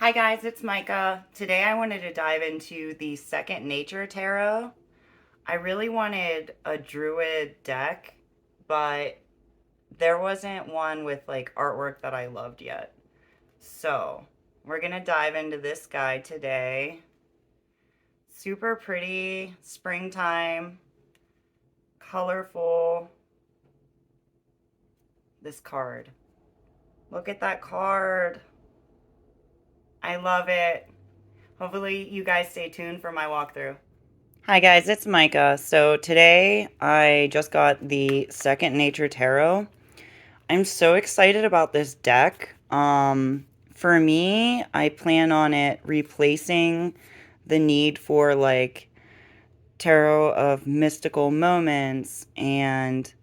Hi guys, it's Micah. Today I wanted to dive into the Second Nature Tarot. I really wanted a Druid deck, but there wasn't one with like artwork that I loved yet. So, we're gonna dive into this guy today. Super pretty, springtime, colorful. This card. Look at that card. I love it. Hopefully you guys stay tuned for my walkthrough. Hi guys, it's Micah. So today I just got the Second Nature Tarot. I'm so excited about this deck. For me, I plan on it replacing the need for like tarot of mystical moments and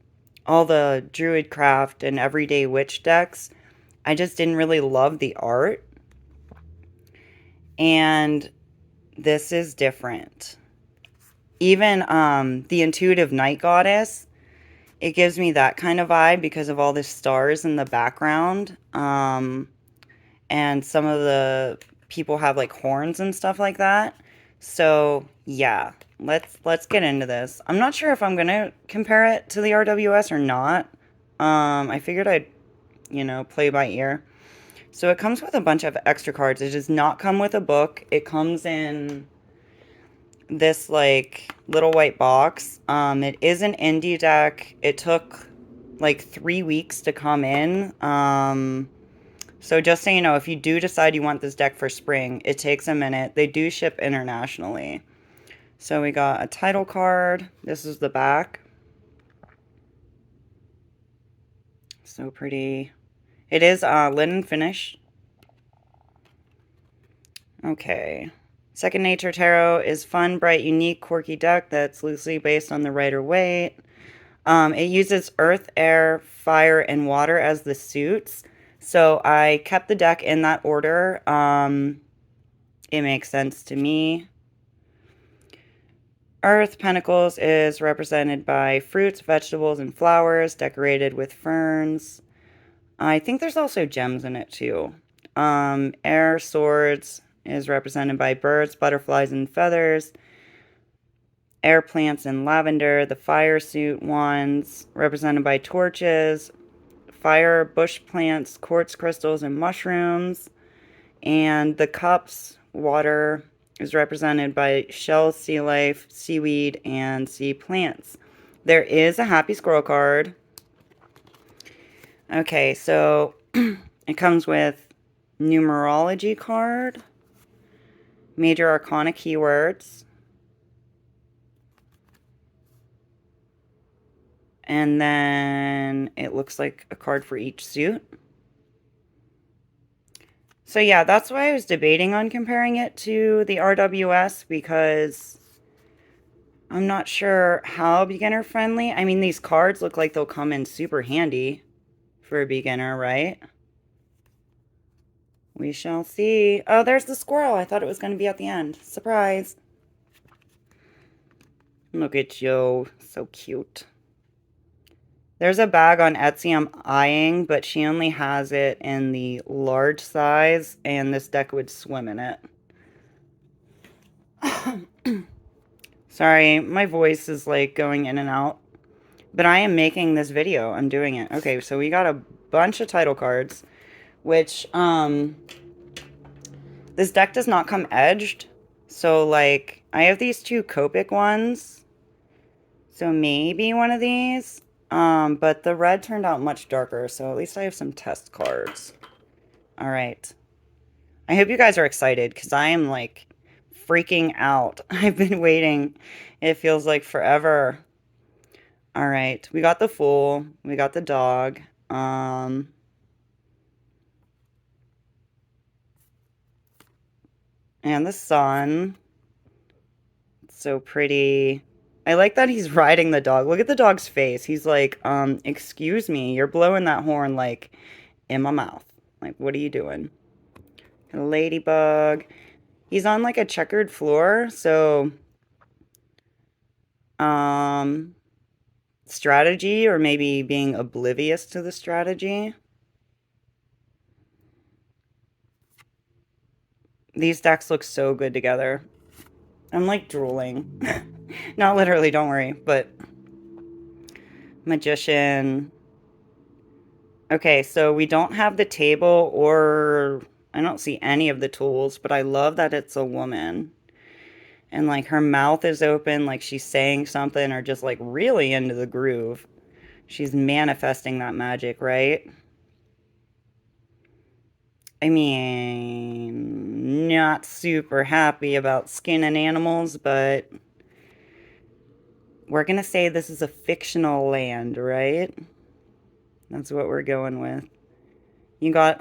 all the druidcraft and everyday witch decks. I just didn't really love the art, and this is different. Even the intuitive night goddess, it gives me that kind of vibe because of all the stars in the background. And some of the people have like horns and stuff like that. So yeah, let's get into this. I'm not sure if I'm gonna compare it to the RWS or not. I figured I'd, play by ear. So it comes with a bunch of extra cards. It does not come with a book. It comes in this like little white box. It is an indie deck. It took like 3 weeks to come in. So just so you know, if you do decide you want this deck for spring, it takes a minute. They do ship internationally. So we got a title card. This is the back. So pretty. It is linen finish. Okay. Second Nature Tarot is fun, bright, unique, quirky deck that's loosely based on the Rider-Waite. It uses earth, air, fire, and water as the suits. So I kept the deck in that order. It makes sense to me. Earth Pentacles is represented by fruits, vegetables, and flowers decorated with ferns. I think there's also gems in it too. Air Swords is represented by birds, butterflies, and feathers. Air plants and lavender. The fire suit ones represented by torches, fire, bush plants, quartz crystals, and mushrooms. And the cups, water, is represented by shells, sea life, seaweed, and sea plants. There is a happy squirrel card. Okay, so it comes with numerology card, major arcana keywords, and then it looks like a card for each suit. So yeah, that's why I was debating on comparing it to the RWS, because I'm not sure how beginner friendly. I mean, these cards look like they'll come in super handy for a beginner, right? We shall see. Oh, there's the squirrel. I thought it was going to be at the end. Surprise. Look at Joe. So cute. There's a bag on Etsy I'm eyeing, but she only has it in the large size, and this deck would swim in it. Sorry, my voice is like going in and out. But I am making this video. I'm doing it. Okay, so we got a bunch of title cards, which, this deck does not come edged. So, like, I have these two Copic ones. So maybe one of these. But the red turned out much darker, so at least I have some test cards. Alright. I hope you guys are excited, because I am, like, freaking out. I've been waiting. It feels like forever. Alright, we got the Fool. We got the dog. And the sun. It's so pretty. I like that he's riding the dog. Look at the dog's face. He's like, excuse me, you're blowing that horn, like, in my mouth. Like, what are you doing? A ladybug. He's on, like, a checkered floor, so, strategy, or maybe being oblivious to the strategy. These decks look so good together. I'm like drooling. Not literally, don't worry, but Magician. Okay, so we don't have the table or I don't see any of the tools, but I love that it's a woman. And like her mouth is open, like she's saying something or just like really into the groove. She's manifesting that magic, right? I mean, not super happy about skinning animals, but we're gonna say this is a fictional land, right? That's what we're going with. You got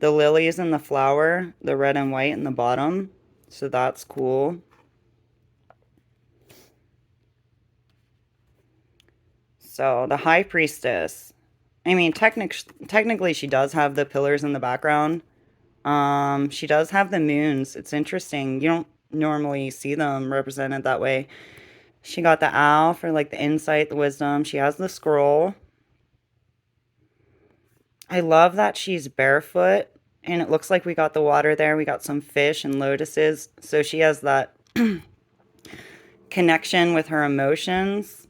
the lilies and the flower, the red and white in the bottom. So that's cool. So the High Priestess. I mean, technically she does have the pillars in the background. She does have the moons. It's interesting. You don't normally see them represented that way. She got the owl for like the insight, the wisdom. She has the scroll. I love that she's barefoot and it looks like we got the water there. We got some fish and lotuses. So she has that connection with her emotions.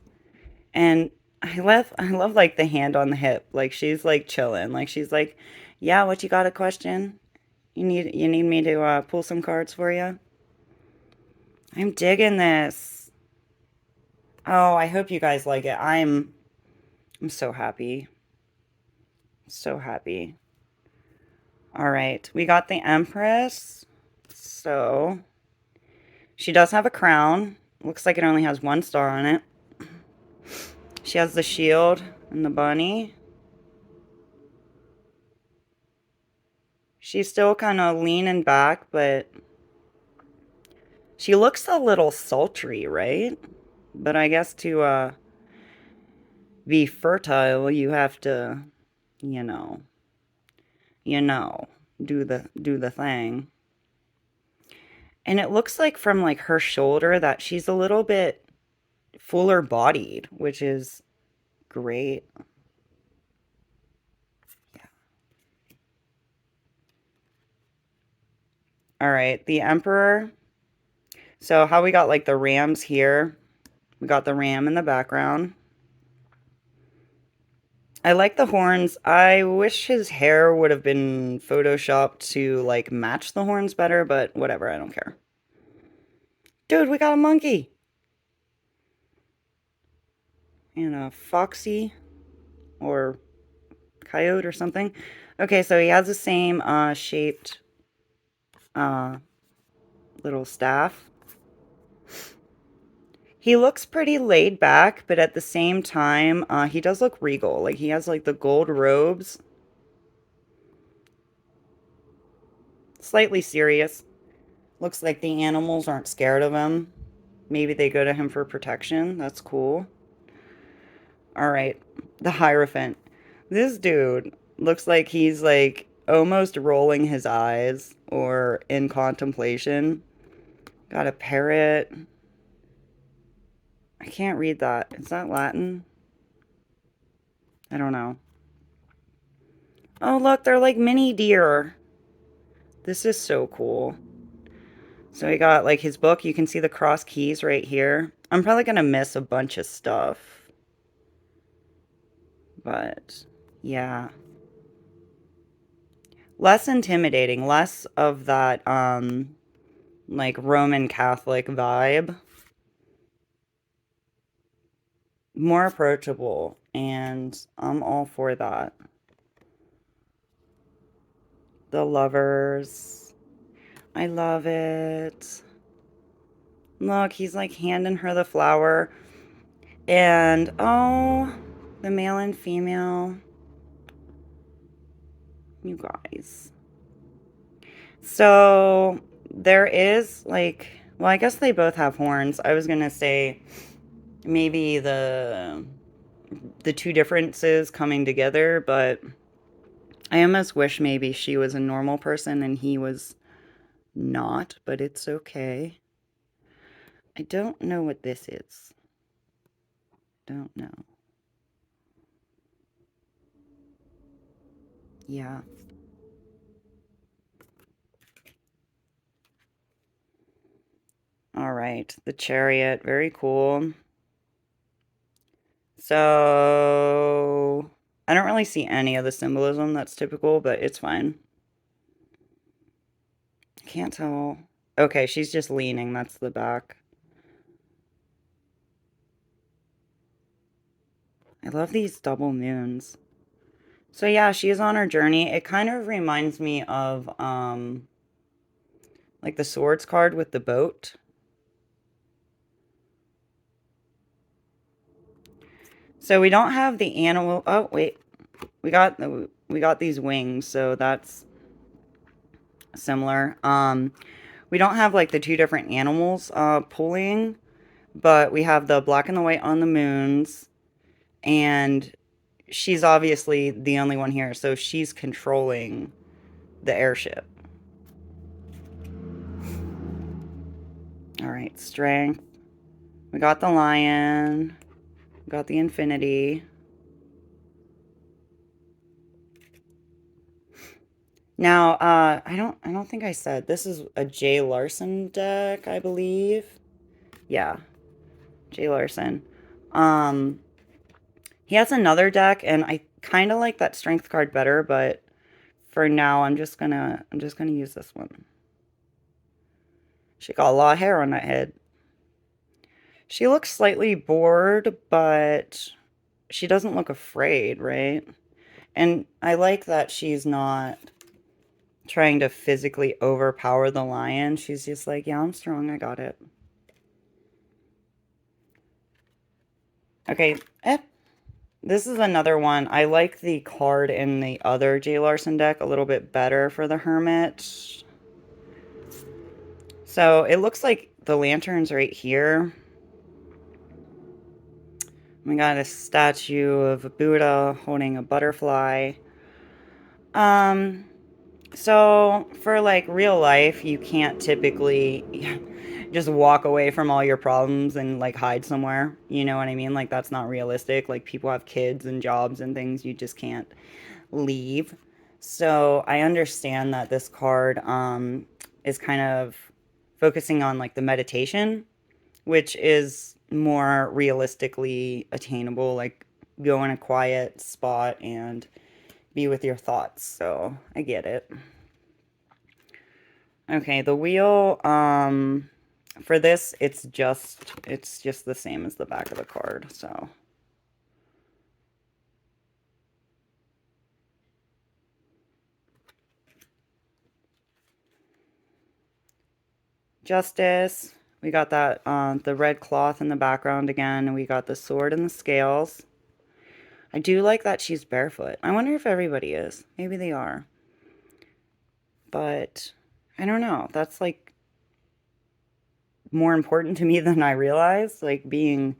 And I love like the hand on the hip. Like she's like chilling. Like she's like, "Yeah, what you got a question? You need me to pull some cards for you?" I'm digging this. Oh, I hope you guys like it. I'm so happy. So happy. All right. We got the Empress. So, she does have a crown. Looks like it only has one star on it. She has the shield and the bunny. She's still kind of leaning back, but she looks a little sultry, right? But I guess to be fertile, you have to, you know, you know, do the thing. And it looks like from like her shoulder that she's a little bit fuller bodied, which is great. Yeah. All right, the Emperor. So how we got like the rams here. We got the ram in the background. I like the horns. I wish his hair would have been photoshopped to like match the horns better, but whatever, I don't care. Dude, we got a monkey. And a foxy or coyote or something. Okay, so he has the same shaped uh, little staff. He looks pretty laid back, but at the same time, he does look regal. Like he has like the gold robes. Slightly serious. Looks like the animals aren't scared of him. Maybe they go to him for protection. That's cool. All right. The Hierophant. This dude looks like he's like almost rolling his eyes or in contemplation. Got a parrot. I can't read that. Is that Latin? I don't know. Oh, look, they're like mini deer. This is so cool. So he got like his book. You can see the cross keys right here. I'm probably going to miss a bunch of stuff. But yeah. Less intimidating, less of that like Roman Catholic vibe. More approachable, and I'm all for that. The lovers. I love it. Look, he's like handing her the flower. And oh, the male and female. You guys. So there is like, well, I guess they both have horns. I was gonna say maybe the two differences coming together, but I almost wish maybe she was a normal person and he was not, but it's okay. I don't know what this is. Don't know. Yeah. right, the Chariot, very cool. So, I don't really see any of the symbolism that's typical, but it's fine. Can't tell. Okay, she's just leaning, that's the back. I love these double moons. So yeah, she is on her journey. It kind of reminds me of, like the swords card with the boat. So we don't have the animal. Oh, wait. We got these wings, so that's similar. We don't have like the two different animals pulling, but we have the black and the white on the moons, and she's obviously the only one here, so she's controlling the airship. All right, strength. We got the lion. We got the infinity. Now, I don't think I said this is a Jay Larson deck, I believe. Yeah, Jay Larson. Um, he has another deck, and I kind of like that strength card better, but for now, I'm just gonna use this one. She got a lot of hair on that head. She looks slightly bored, but she doesn't look afraid, right? And I like that she's not trying to physically overpower the lion. She's just like, yeah, I'm strong. I got it. Okay. This is another one. I like the card in the other Jay Larson deck a little bit better for the Hermit. So it looks like the lantern's right here. We got a statue of a Buddha holding a butterfly. So for like real life, you can't typically just walk away from all your problems and like hide somewhere. You know what I mean? Like that's not realistic. Like people have kids and jobs and things. You just can't leave. So I understand that this card is kind of focusing on like the meditation, which is more realistically attainable. Like go in a quiet spot and be with your thoughts. So I get it. Okay, the wheel, for this, it's just the same as the back of the card, so. Justice, we got that, the red cloth in the background again, and we got the sword and the scales. I do like that she's barefoot. I wonder if everybody is. Maybe they are. But, I don't know, that's like more important to me than I realized, like being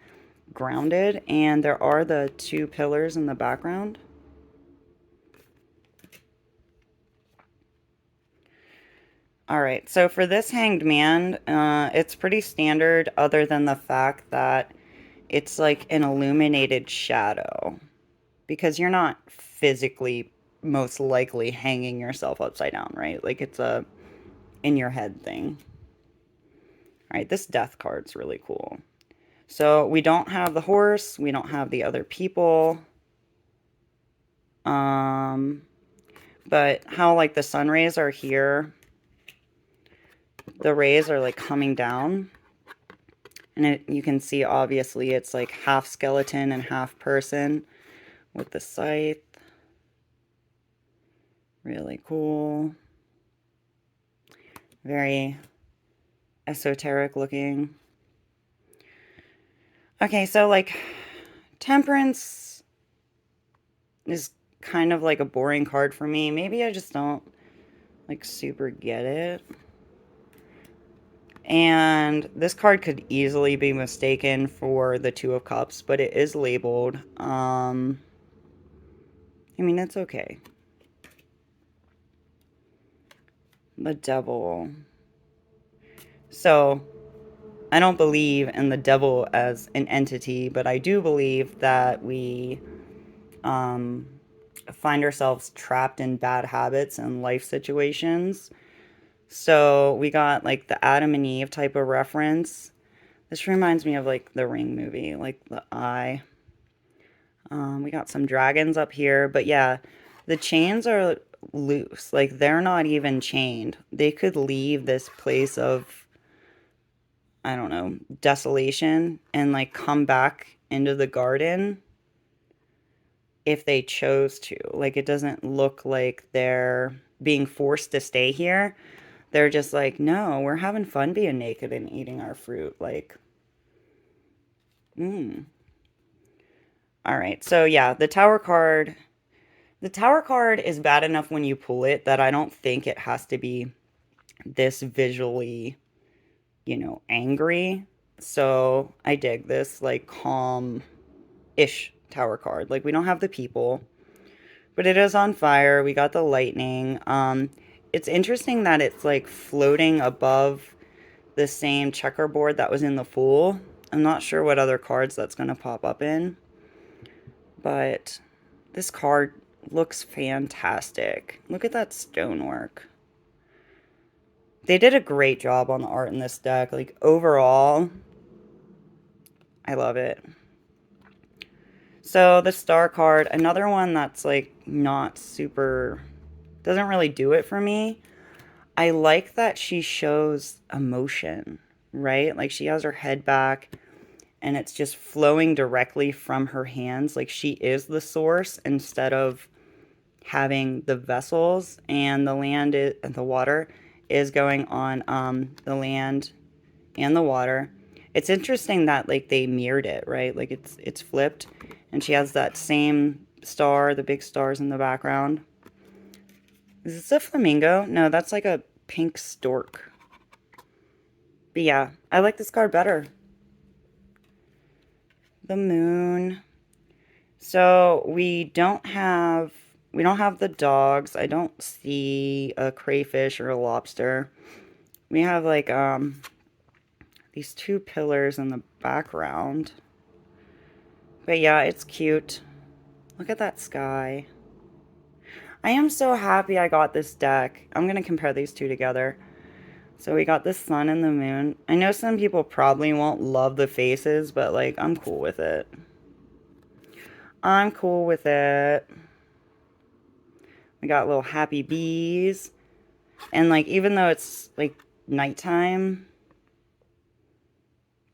grounded, and there are the two pillars in the background. All right, so for this Hanged Man, it's pretty standard other than the fact that it's like an illuminated shadow because you're not physically most likely hanging yourself upside down, right? Like it's a in your head thing. All right, this death card's really cool. So we don't have the horse, we don't have the other people. But how like the sun rays are here, the rays are like coming down. And you can see, obviously, it's like half skeleton and half person with the scythe. Really cool. Very esoteric looking. Okay, so like Temperance is kind of like a boring card for me. Maybe I just don't like super get it. And this card could easily be mistaken for the Two of Cups, but it is labeled. I mean, it's okay. The Devil. So, I don't believe in the devil as an entity, but I do believe that we find ourselves trapped in bad habits and life situations. So we got like the Adam and Eve type of reference. This reminds me of like the Ring movie, like the eye. We got some dragons up here, but yeah, the chains are loose. Like they're not even chained. They could leave this place of, I don't know, desolation and like come back into the garden if they chose to. Like it doesn't look like they're being forced to stay here. They're just like, no, we're having fun being naked and eating our fruit. Like, mm. All right. So yeah, the tower card. The tower card is bad enough when you pull it that I don't think it has to be this visually, angry. So I dig this like calm-ish tower card. Like we don't have the people, but it is on fire. We got the lightning. It's interesting that it's like floating above the same checkerboard that was in the Fool. I'm not sure what other cards that's going to pop up in, but this card looks fantastic. Look at that stonework. They did a great job on the art in this deck. Like, overall, I love it. So, the star card, another one that's, like, not super... doesn't really do it for me. I like that she shows emotion, right? Like, she has her head back, and it's just flowing directly from her hands. Like, she is the source instead of having the vessels, and the water is going on the land and the water. It's interesting that like they mirrored it, right? Like it's flipped, and she has that same star, the big stars in the background. Is this a flamingo? No, that's like a pink stork. But yeah, I like this card better. The moon. So we don't have the dogs. I don't see a crayfish or a lobster. We have like these two pillars in the background. But yeah, it's cute. Look at that sky. I am so happy I got this deck. I'm going to compare these two together. So we got the sun and the moon. I know some people probably won't love the faces, but like I'm cool with it. I'm cool with it. We got little happy bees. And like even though it's like nighttime,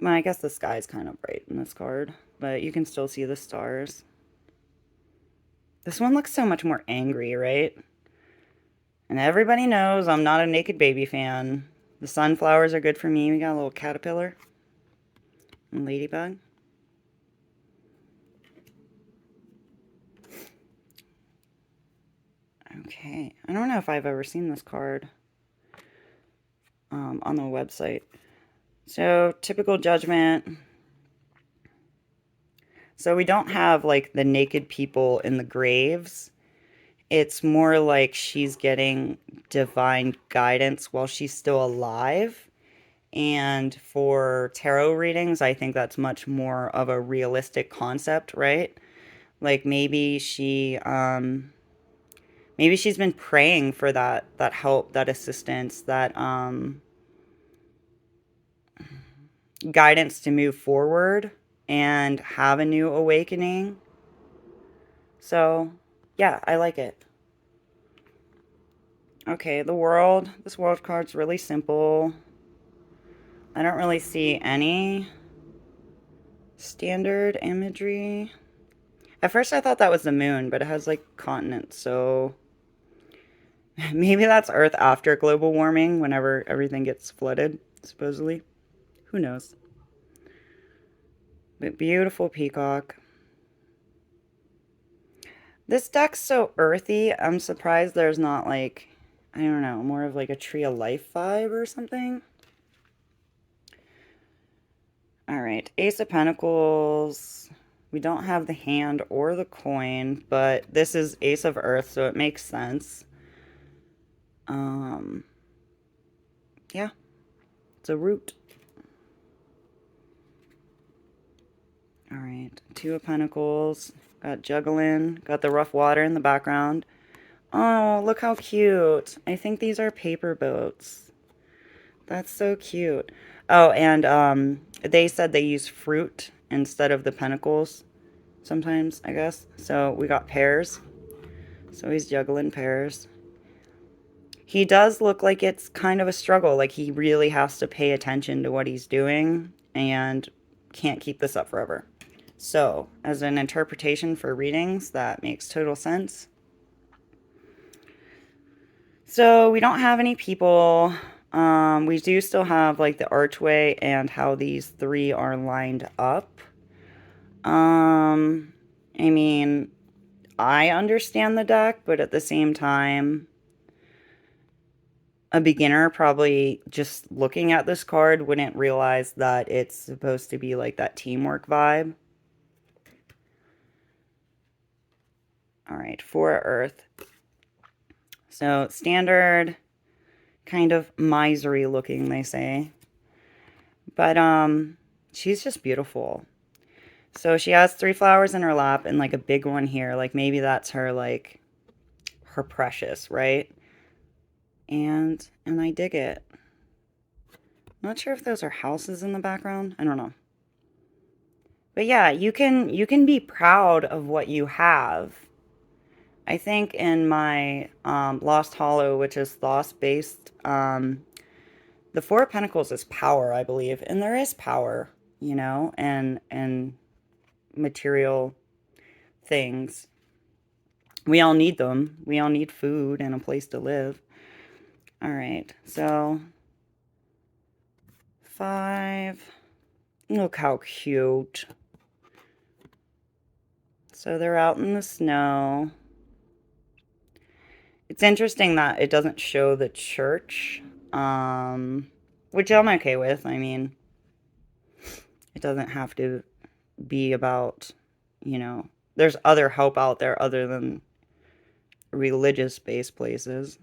well, I guess the sky's kind of bright in this card, but you can still see the stars. This one looks so much more angry, right? And everybody knows I'm not a naked baby fan. The sunflowers are good for me. We got a little caterpillar and ladybug. Okay, I don't know if I've ever seen this card on the website. So, typical judgment. So we don't have like the naked people in the graves. It's more like she's getting divine guidance while she's still alive. And for tarot readings, I think that's much more of a realistic concept, right? Like maybe she's been praying for that help, that assistance, that guidance to move forward and have a new awakening. So, yeah, I like it. Okay, the world. This world card's really simple. I don't really see any standard imagery. At first I thought that was the moon, but it has like continents, so maybe that's Earth after global warming, whenever everything gets flooded, supposedly. Who knows? But beautiful peacock. This deck's so earthy, I'm surprised there's not like, I don't know, more of like a tree of life vibe or something. Alright, Ace of Pentacles. We don't have the hand or the coin, but this is Ace of Earth, so it makes sense. Yeah, it's a root. Alright, Two of Pentacles. Got juggling. Got the rough water in the background. Oh, look how cute. I think these are paper boats. That's so cute. Oh, and they said they use fruit instead of the pentacles sometimes, I guess. So we got pears. So he's juggling pears. He does look like it's kind of a struggle. Like he really has to pay attention to what he's doing and can't keep this up forever. So, as an interpretation for readings, that makes total sense. So, we don't have any people. We do still have like the archway and how these three are lined up. I mean, I understand the deck, but at the same time, a beginner probably just looking at this card wouldn't realize that it's supposed to be like that teamwork vibe. All right, 4 Earth. So standard, kind of misery looking, they say. But she's just beautiful. So she has 3 flowers in her lap and like a big one here. Like maybe that's her like her precious, right? And I dig it. Not sure if those are houses in the background. I don't know. But yeah, you can be proud of what you have. I think in my Lost Hollow, which is Thoth based, the Four of Pentacles is power, I believe, and there is power, you know, and material things. We all need them. We all need food and a place to live. All right, so 5. Look how cute. So they're out in the snow. It's interesting that it doesn't show the church, which I'm okay with. I mean, it doesn't have to be about, you know, there's other help out there other than religious-based places.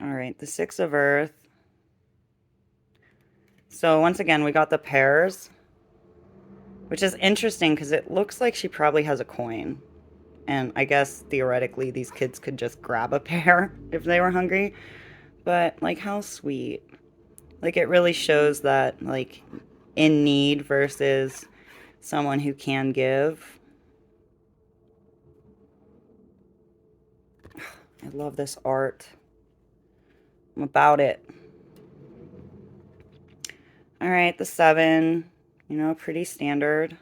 All right, the 6 of Earth. So once again, we got the pairs, which is interesting because it looks like she probably has a coin. And I guess theoretically these kids could just grab a pair if they were hungry. But like how sweet. Like it really shows that like in need versus someone who can give. I love this art. I'm about it. All right, the 7, you know, pretty standard.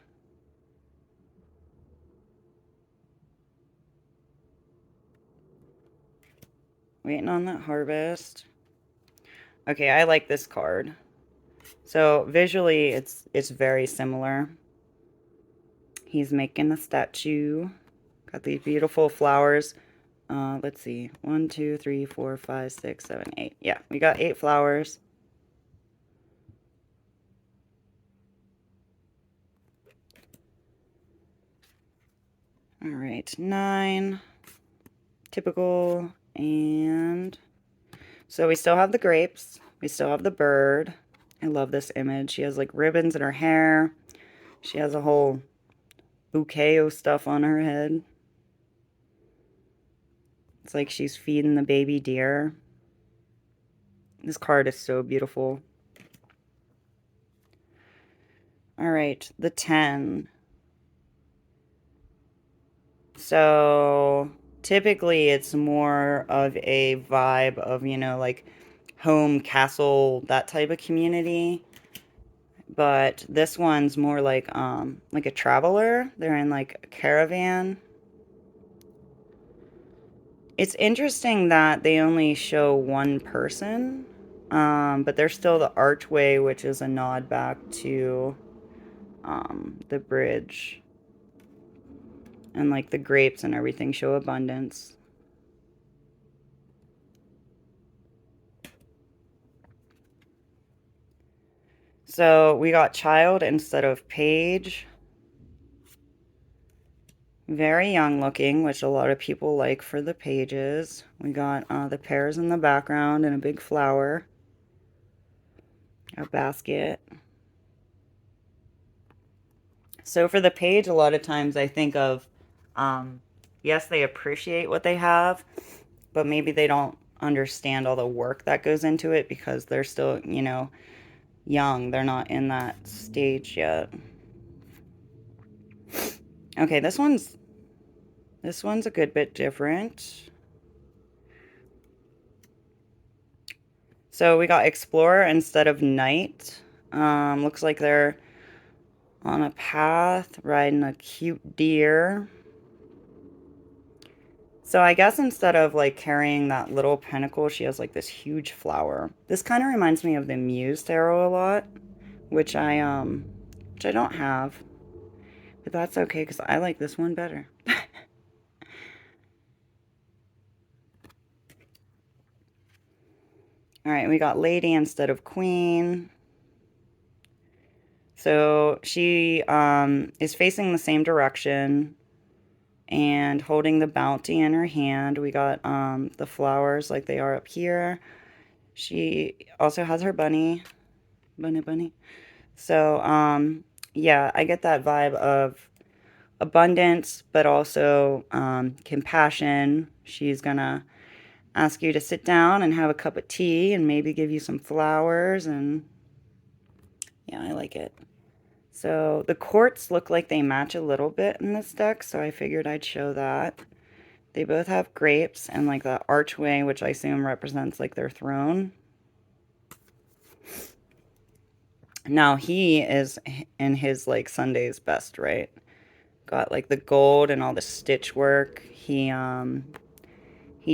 Waiting on that harvest. Okay, I like this card. So visually, it's very similar. He's making a statue. Got these beautiful flowers. Let's see. 1, 2, 3, 4, 5, 6, 7, 8. Yeah, we got 8 flowers. All right, 9. Typical. And so we still have the grapes. We still have the bird. I love this image. She has like ribbons in her hair. She has a whole bouquet of stuff on her head. It's like she's feeding the baby deer. This card is so beautiful. All right, the 10. So typically it's more of a vibe of, you know, like home, castle, that type of community. But this one's more like a traveler. They're in like a caravan. It's interesting that they only show one person, but there's still the archway, which is a nod back to the bridge. And like the grapes and everything show abundance. So we got child instead of page. Very young looking, which a lot of people like for the pages. We got the pears in the background and a big flower. A basket. So for the page, a lot of times I think of, yes, they appreciate what they have, but maybe they don't understand all the work that goes into it because they're still, young. They're not in that stage yet. Okay, this one's a good bit different. So we got explorer instead of knight. Looks like they're on a path riding a cute deer. So I guess instead of like carrying that little pentacle, she has like this huge flower. This kind of reminds me of the Muse tarot a lot, which I don't have, but that's okay because I like this one better. All right, we got lady instead of queen. So she is facing the same direction and holding the bounty in her hand. We got the flowers like they are up here. She also has her bunny. Bunny. So, yeah, I get that vibe of abundance, but also compassion. She's gonna ask you to sit down and have a cup of tea and maybe give you some flowers, and yeah, I like it. So the quartz look like they match a little bit in this deck, so I figured I'd show that. They both have grapes and like the archway, which I assume represents like their throne. Now he is in his like Sunday's best, right? Got like the gold and all the stitch work. He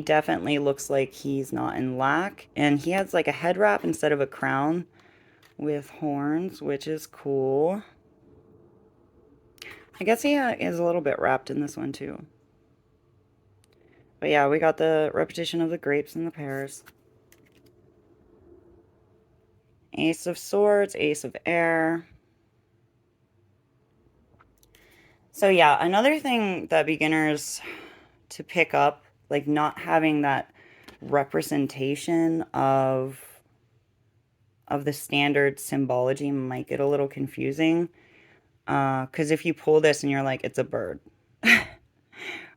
definitely looks like he's not in lack, and he has like a head wrap instead of a crown with horns, which is cool. I guess he is a little bit wrapped in this one too. But yeah, we got the repetition of the grapes and the pears. Ace of Swords, Ace of Air. So yeah, another thing that beginners to pick up, like not having that representation of the standard symbology might get a little confusing. Because if you pull this and you're like, it's a bird,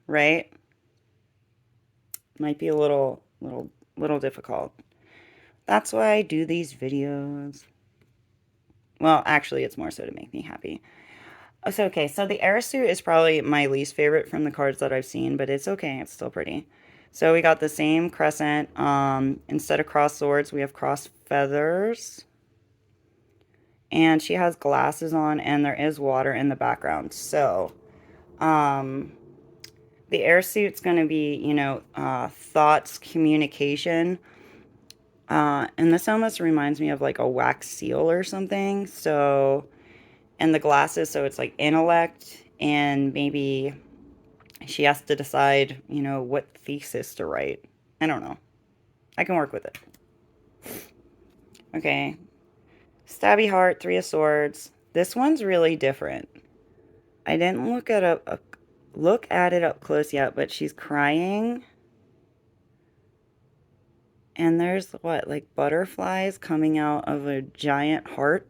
right? Might be a little difficult. That's why I do these videos. Well, actually, it's more so to make me happy. So, okay, so the air suit is probably my least favorite from the cards that I've seen, but it's okay. It's still pretty. So we got the same crescent. Instead of cross swords, we have cross feathers. And she has glasses on, and there is water in the background. So, the air suit's going to be, thoughts, communication. And this almost reminds me of like a wax seal or something. So, and the glasses, so it's like intellect, and maybe she has to decide, what thesis to write. I don't know. I can work with it. Okay. Stabby heart, Three of Swords. This one's really different. I didn't look at it up close yet, but she's crying. And there's what, like butterflies coming out of a giant heart?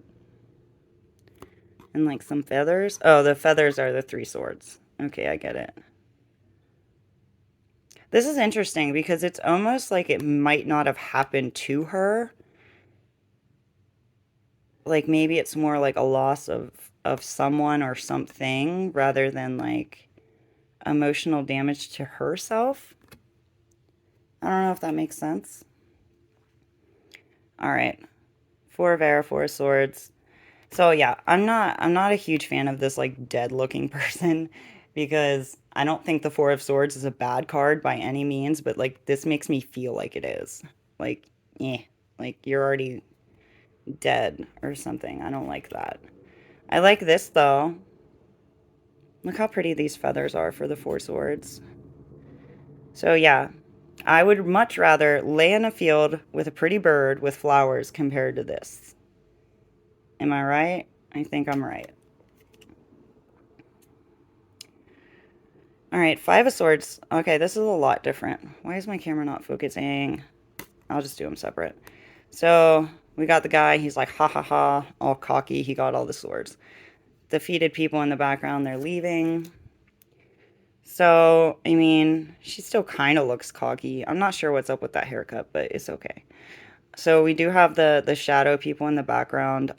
And like some feathers? Oh, the feathers are the Three Swords. Okay, I get it. This is interesting because it's almost like it might not have happened to her. Like maybe it's more like a loss of someone or something rather than like emotional damage to herself. I don't know if that makes sense. All right. Four of Air, Four of Swords. So yeah, I'm not a huge fan of this like dead looking person because I don't think the Four of Swords is a bad card by any means, but like this makes me feel like it is. Like, like you're already dead or something. I don't like that. I like this though. Look how pretty these feathers are for the Four Swords. So yeah, I would much rather lay in a field with a pretty bird with flowers compared to this. Am I right? I think I'm right. All right, Five of Swords. Okay, this is a lot different. Why is my camera not focusing? I'll just do them separate. So we got the guy. He's like, ha ha ha, all cocky. He got all the swords. Defeated people in the background. They're leaving. So, I mean, she still kind of looks cocky. I'm not sure what's up with that haircut, but it's okay. So we do have the shadow people in the background.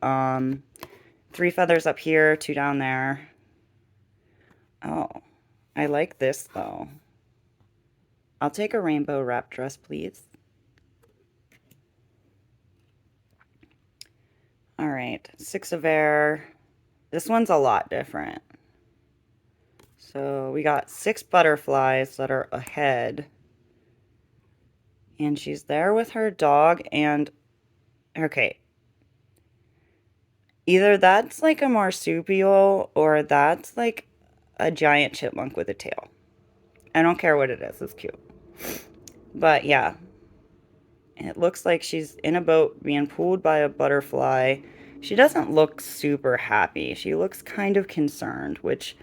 3 feathers up here, 2 down there. Oh, I like this though. I'll take a rainbow wrap dress, please. All right, 6 of air. This one's a lot different. So we got 6 butterflies that are ahead. And she's there with her dog and... Okay. Either that's like a marsupial or that's like a giant chipmunk with a tail. I don't care what it is. It's cute. But yeah. It looks like she's in a boat being pulled by a butterfly. She doesn't look super happy. She looks kind of concerned, which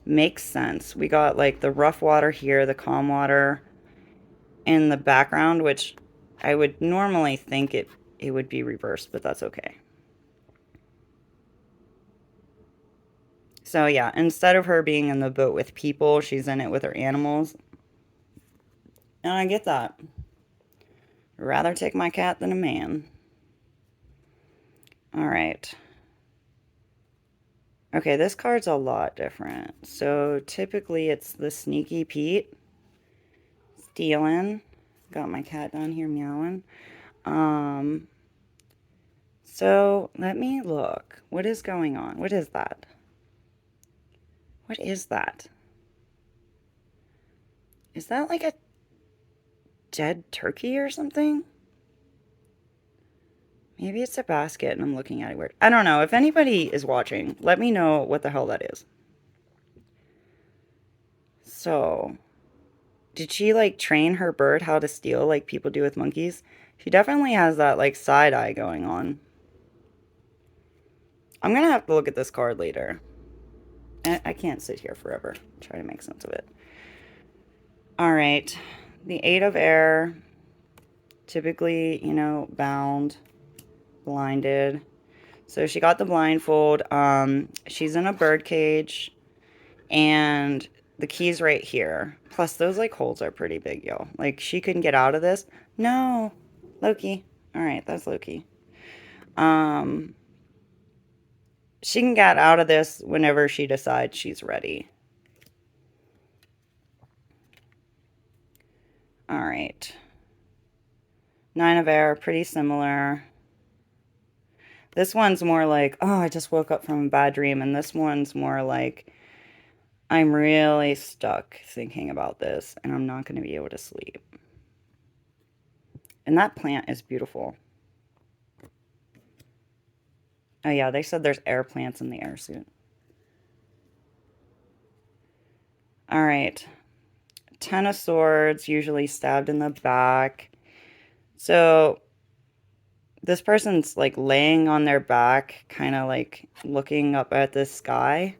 makes sense. We got like the rough water here, the calm water in the background, which I would normally think it would be reversed, but that's okay. So yeah, instead of her being in the boat with people, she's in it with her animals. And I get that. Rather take my cat than a man. All right. Okay, this card's a lot different. So typically it's the Sneaky Pete. Stealing. Got my cat down here meowing. So let me look. What is going on? What is that? What is that? Is that like a dead turkey or something? Maybe it's a basket and I'm looking at it weird. I don't know. If anybody is watching, let me know what the hell that is. So, did she like train her bird how to steal like people do with monkeys? She definitely has that like side eye going on. I'm gonna have to look at this card later. I can't sit here forever. Try to make sense of it. All right. The 8 of air. Typically, you know, bound, blinded. So she got the blindfold. She's in a bird cage. And the key's right here. Plus, those, like, holes are pretty big, yo. Like, she couldn't get out of this. No. Loki. All right, that's Loki. She can get out of this whenever she decides she's ready. All right. 9 of air, pretty similar. This one's more like, oh, I just woke up from a bad dream. And this one's more like, I'm really stuck thinking about this and I'm not going to be able to sleep. And that plant is beautiful. Oh yeah, they said there's air plants in the air suit. All right. 10 of swords, usually stabbed in the back. So this person's like laying on their back, kind of like looking up at the sky.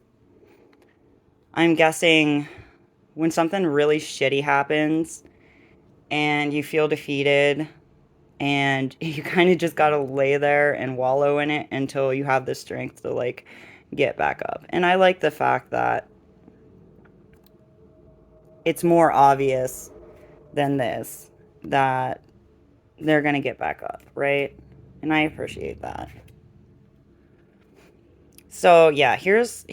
I'm guessing when something really shitty happens and you feel defeated and you kind of just got to lay there and wallow in it until you have the strength to like get back up. And I like the fact that it's more obvious than this that they're going to get back up, right? And I appreciate that. So, yeah, here's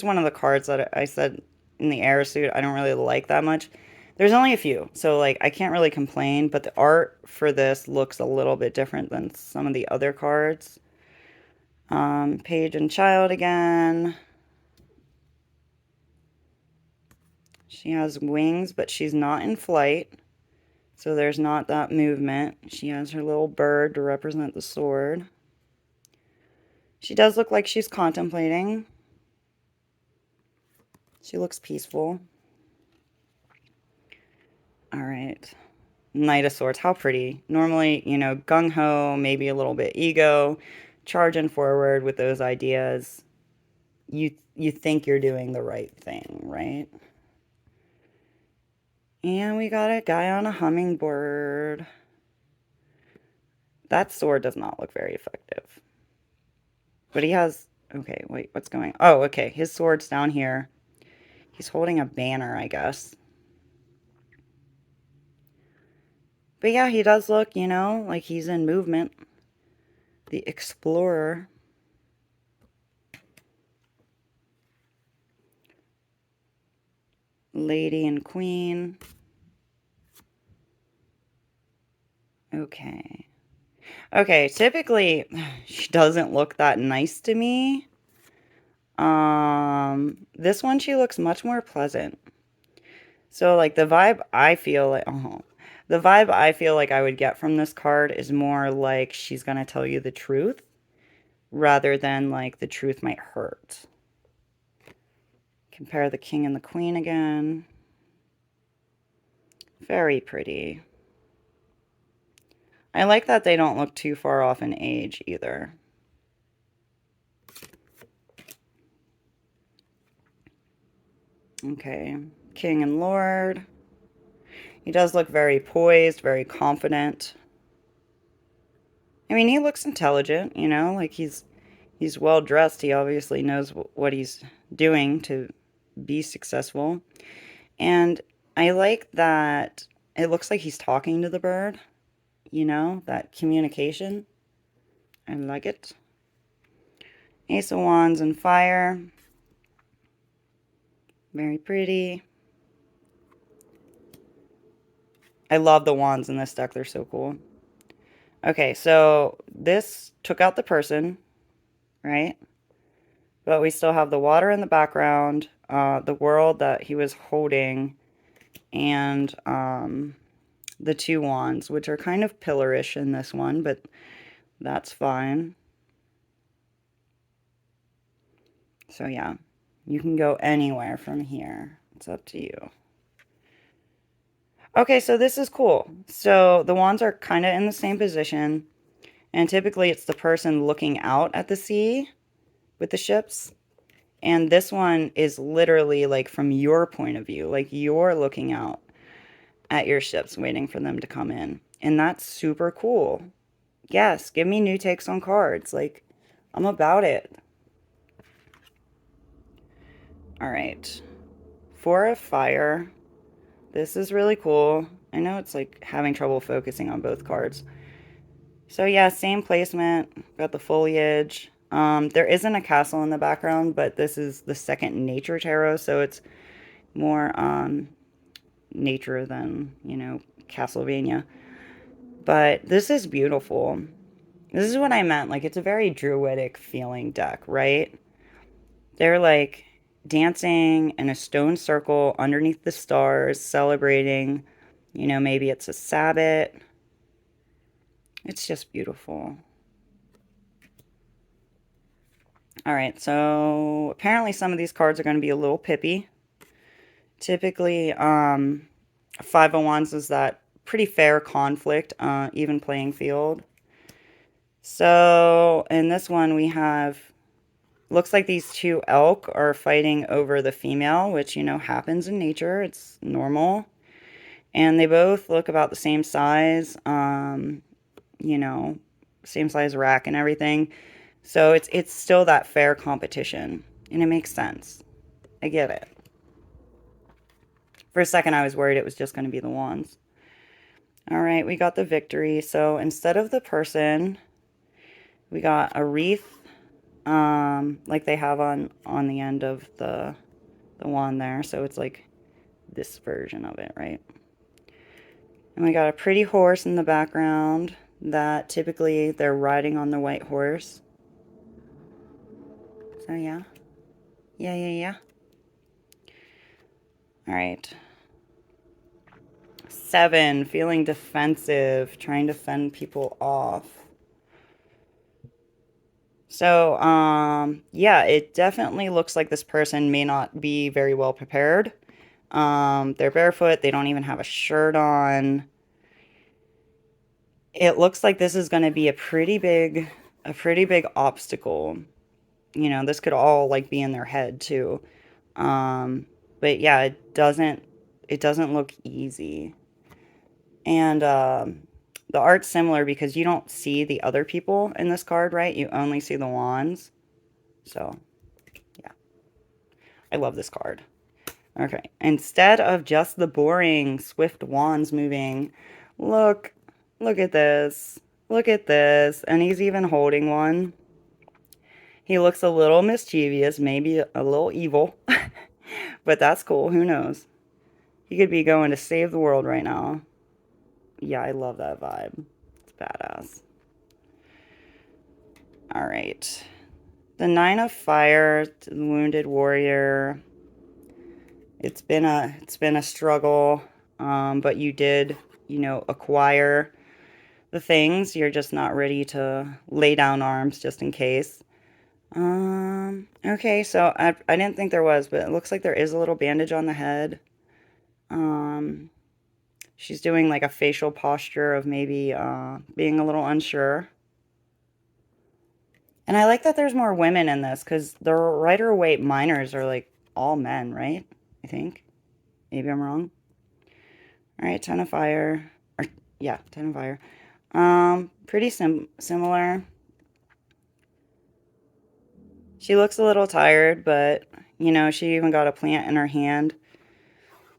one of the cards that I said in the air suit I don't really like that much. There's only a few, so like I can't really complain, but the art for this looks a little bit different than some of the other cards. Page and Child again. She has wings, but she's not in flight. So there's not that movement. She has her little bird to represent the sword. She does look like she's contemplating. She looks peaceful. All right. Knight of Swords. How pretty. Normally, you know, gung-ho, maybe a little bit ego, charging forward with those ideas. You think you're doing the right thing, right? And we got a guy on a hummingbird. That sword does not look very effective. But he has... Okay, wait, what's going on? Oh, okay. His sword's down here. He's holding a banner, I guess. But yeah, he does look, you know, like he's in movement. The explorer. Lady and queen. Okay. Okay, typically she doesn't look that nice to me. This one she looks much more pleasant. So like the vibe I feel like the vibe I feel like I would get from this card is more like she's gonna tell you the truth rather than like the truth might hurt. Compare the king and the queen again. Very pretty. I like that they don't look too far off in age either. Okay, king and lord. He does look very poised, very confident. I mean, he looks intelligent, you know, like he's well dressed. He obviously knows what he's doing to be successful. And I like that it looks like he's talking to the bird, you know, that communication. I like it. Ace of Wands and fire. Very pretty. I love the wands in this deck. They're so cool. Okay, so this took out the person, right? But we still have the water in the background, the world that he was holding, and the two wands, which are kind of pillarish in this one, but that's fine. So yeah, you can go anywhere from here. It's up to you. Okay, so this is cool. So the wands are kind of in the same position, and typically it's the person looking out at the sea with the ships. And this one is literally like from your point of view, like you're looking out at your ships waiting for them to come in. And that's super cool. Yes, give me new takes on cards. Like, I'm about it. All right. Four of fire. This is really cool. I know it's like having trouble focusing on both cards. So yeah, same placement. Got the foliage. There isn't a castle in the background, but this is the second nature tarot, so it's more nature than, you know, Castlevania. But this is beautiful. This is what I meant. Like, it's a very druidic feeling deck, right? They're like dancing in a stone circle underneath the stars, celebrating, you know, maybe it's a Sabbath. It's just beautiful. All right, so apparently some of these cards are going to be a little pippy. Typically, Five of Wands is that pretty fair conflict, even playing field. So in this one we have, looks like these two elk are fighting over the female, which, you know, happens in nature. It's normal. And they both look about the same size, you know, same size rack and everything. So it's still that fair competition, and it makes sense. I get it. For a second, I was worried it was just going to be the wands. All right, we got the victory. So instead of the person, we got a wreath, like they have on the end of the wand there. So it's like this version of it, right? And we got a pretty horse in the background that typically they're riding on the white horse. So yeah. Yeah. All right. 7, feeling defensive, trying to fend people off. So, yeah, it definitely looks like this person may not be very well prepared. They're barefoot. They don't even have a shirt on. It looks like this is going to be a pretty big obstacle. You know, this could all like be in their head too. But yeah, it doesn't look easy. And the art's similar because you don't see the other people in this card, right? You only see the wands. So, yeah. I love this card. Okay, instead of just the boring swift wands moving, look, look at this. Look at this. And he's even holding one. He looks a little mischievous, maybe a little evil. But that's cool. Who knows? He could be going to save the world right now. Yeah, I love that vibe. It's badass. All right. The Nine of Fire, the Wounded Warrior. It's been a struggle, but you did, acquire the things. You're just not ready to lay down arms just in case. Okay, so I didn't think there was, but it looks like there is a little bandage on the head. She's doing like a facial posture of maybe being a little unsure. And I like that there's more women in this because the Rider-Waite miners are like all men, right? I think. Maybe I'm wrong. All right, Ten of Fire. Or, yeah, Ten of Fire. Pretty similar. She looks a little tired, but, she even got a plant in her hand.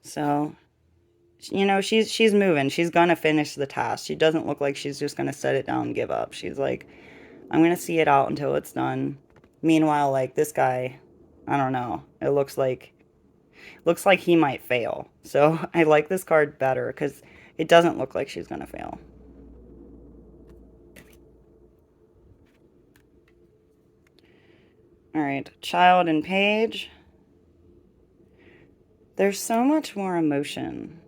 So, she's moving. She's going to finish the task. She doesn't look like she's just going to set it down and give up. She's like, I'm going to see it out until it's done. Meanwhile, like, this guy, I don't know. It looks like he might fail. So, I like this card better because it doesn't look like she's going to fail. All right, Child and Page. There's so much more emotion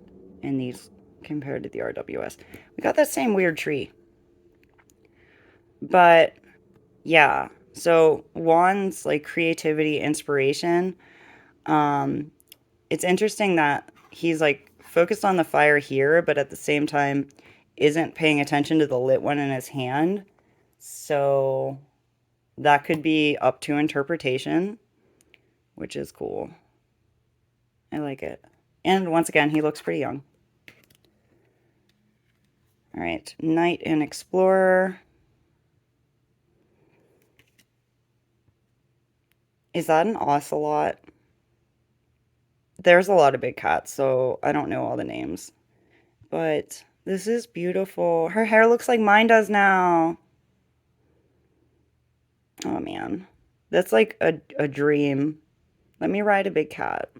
in these compared to the RWS. We got that same weird tree. But, yeah. So, Wands, like, creativity, inspiration. It's interesting that he's, like, focused on the fire here, but at the same time isn't paying attention to the lit one in his hand. So, that could be up to interpretation, which is cool. I like it. And once again, he looks pretty young. All right, Knight and Explorer. Is that an ocelot? There's a lot of big cats, so I don't know all the names. But this is beautiful. Her hair looks like mine does now. Oh, man. That's like a dream. Let me ride a big cat.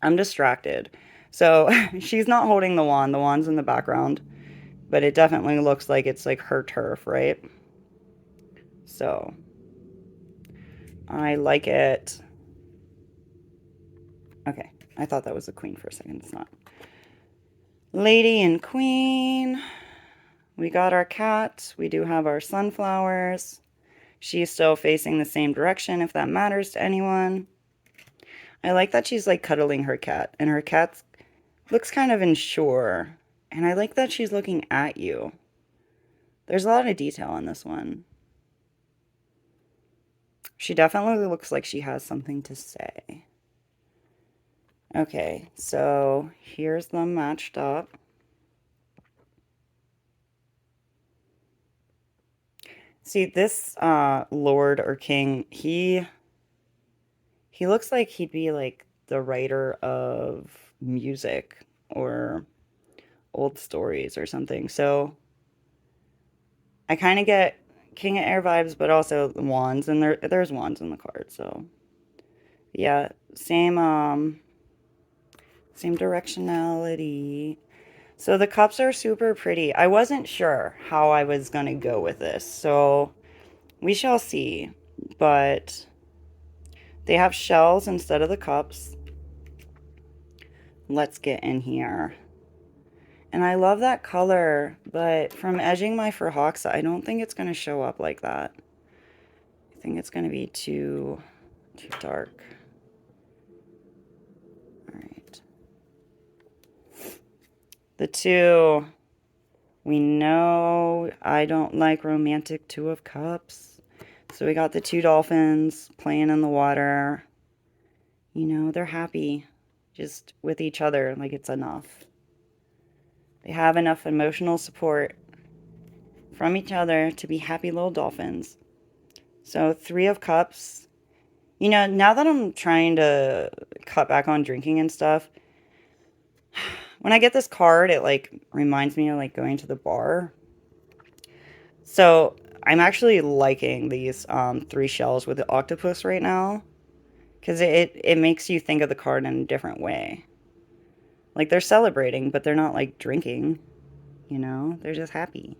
I'm distracted. So she's not holding the wand. The wand's in the background. But it definitely looks like it's like her turf, right? So I like it. Okay. I thought that was the queen for a second. It's not. Lady and queen. We got our cat. We do have our sunflowers. She's still facing the same direction, if that matters to anyone. I like that she's like cuddling her cat, and her cat looks kind of unsure. And I like that she's looking at you. There's a lot of detail in this one. She definitely looks like she has something to say. Okay, so here's them matched up. See, this lord or king, he looks like he'd be like the writer of music or old stories or something. So I kind of get King of Air vibes, but also wands, and there's wands in the card. So yeah, same directionality. So the cups are super pretty. I wasn't sure how I was going to go with this, so we shall see. But they have shells instead of the cups. Let's get in here. And I love that color, but from edging my Phyrhoxa, I don't think it's going to show up like that. I think it's going to be too dark. All right. The two, we know I don't like romantic Two of Cups. So we got the two dolphins playing in the water. They're happy just with each other, like it's enough. They have enough emotional support from each other to be happy little dolphins. So Three of Cups. You know, now that I'm trying to cut back on drinking and stuff, when I get this card, it like reminds me of like going to the bar. So I'm actually liking these three shells with the octopus right now because it makes you think of the card in a different way. Like they're celebrating, but they're not like drinking, you know? They're just happy.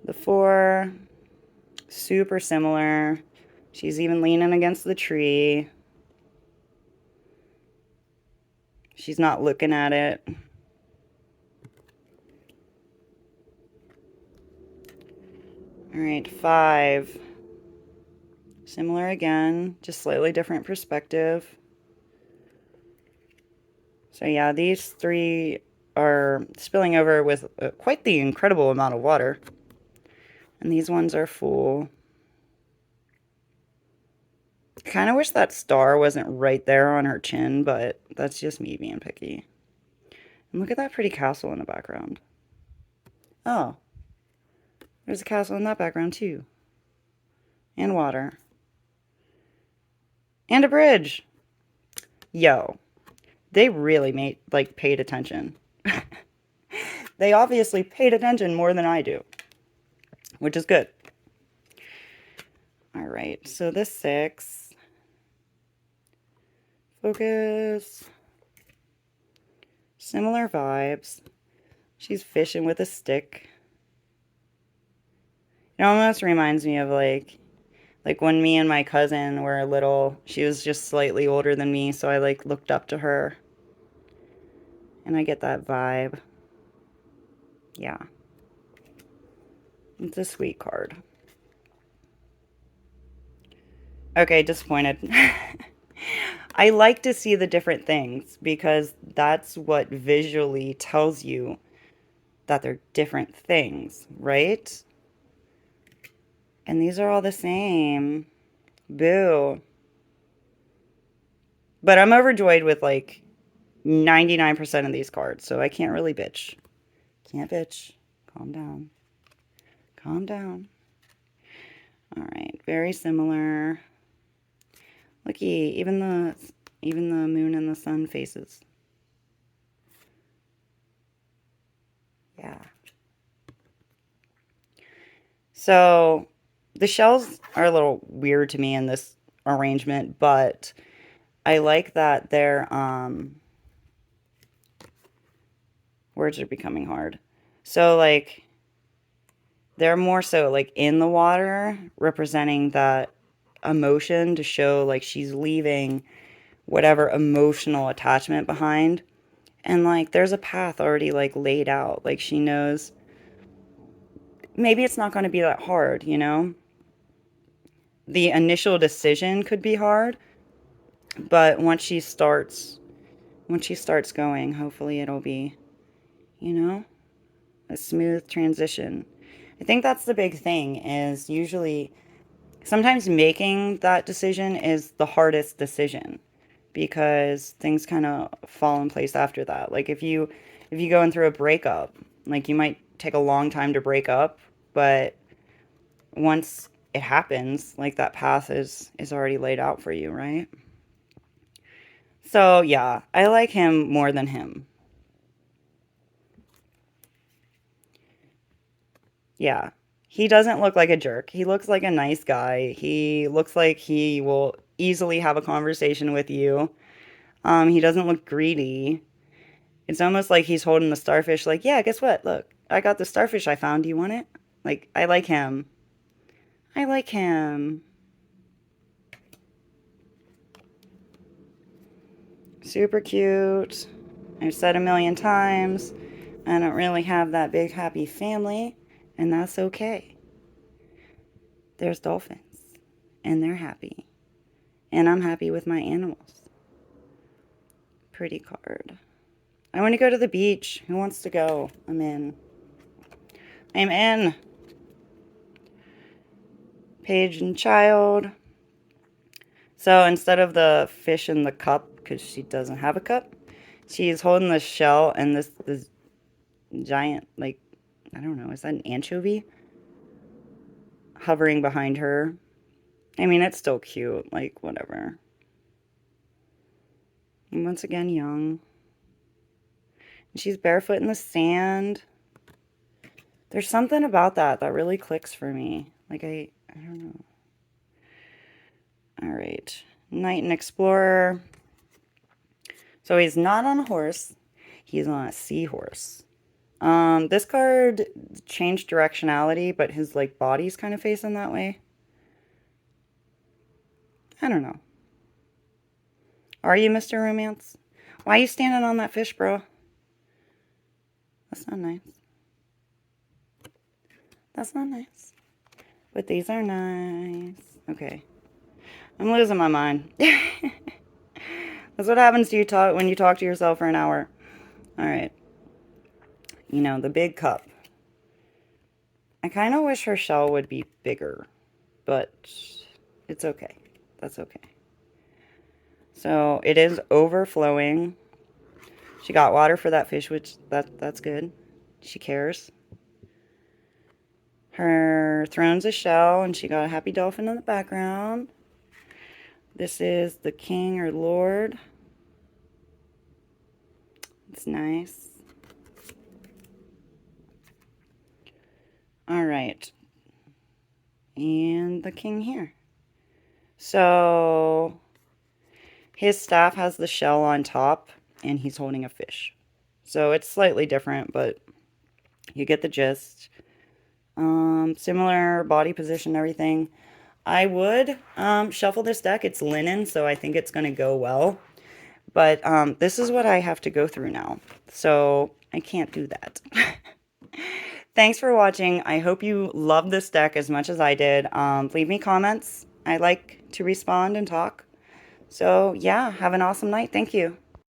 The four, super similar. She's even leaning against the tree. She's not looking at it. All right, five. Similar again, just slightly different perspective. So yeah, these three are spilling over with quite the incredible amount of water. And these ones are full. I kind of wish that star wasn't right there on her chin, but that's just me being picky. And look at that pretty castle in the background. Oh, there's a castle in that background too. And water. And a bridge. Yo, they really paid attention. They obviously paid attention more than I do, which is good. All right, so this six. Focus. Similar vibes. She's fishing with a stick. It almost reminds me of like when me and my cousin were little. She was just slightly older than me, so I like looked up to her. And I get that vibe. Yeah. It's a sweet card. Okay, disappointed. I like to see the different things because that's what visually tells you that they're different things, right? And these are all the same. Boo. But I'm overjoyed with like 99% of these cards, so I can't really bitch. Can't bitch. Calm down. Calm down. All right, very similar. Looky, even the moon and the sun faces. Yeah. So the shells are a little weird to me in this arrangement, but I like that they're words are becoming hard. So like they're more so like in the water, representing that emotion to show like she's leaving whatever emotional attachment behind. And like there's a path already like laid out. Like she knows maybe it's not going to be that hard, you know? The initial decision could be hard, but once she starts going, hopefully it'll be, you know, a smooth transition. I think that's the big thing is usually sometimes making that decision is the hardest decision because things kind of fall in place after that. Like if you going through a breakup, like you might take a long time to break up, but once it happens, like that path is already laid out for you, right? So yeah, I like him more than him. Yeah. He doesn't look like a jerk. He looks like a nice guy. He looks like he will easily have a conversation with you. He doesn't look greedy. It's almost like he's holding the starfish like, yeah, guess what? Look, I got the starfish I found. Do you want it? Like, I like him. I like him. Super cute. I've said a million times, I don't really have that big happy family, and that's okay. There's dolphins, and they're happy. And I'm happy with my animals. Pretty card. I want to go to the beach. Who wants to go? I'm in. I'm in. Page and child. So instead of the fish in the cup, because she doesn't have a cup, she's holding the shell and this giant, like, I don't know, is that an anchovy? hovering behind her. I mean, it's still cute, like, whatever. And once again, young. And she's barefoot in the sand. There's something about that that really clicks for me. Like, I don't know. All right. Knight and Explorer. So he's not on a horse. He's on a seahorse. This card changed directionality, but his, like, body's kind of facing that way. I don't know. Are you Mr. Romance? Why are you standing on that fish, bro? That's not nice. That's not nice. But these are nice. Okay. I'm losing my mind. That's what happens to you when you talk to yourself for an hour. All right. You know, the big cup. I kind of wish her shell would be bigger, but it's okay. That's okay. So it is overflowing. She got water for that fish, which that's good. She cares. Her throne's a shell, and she got a happy dolphin in the background. This is the king or lord. It's nice. All right. And the king here. So his staff has the shell on top, and he's holding a fish. So it's slightly different, but you get the gist. Similar body position, everything. I would shuffle this deck. It's linen, so I think it's going to go well. But this is what I have to go through now. So I can't do that. Thanks for watching. I hope you love this deck as much as I did. Leave me comments. I like to respond and talk. So yeah, have an awesome night. Thank you.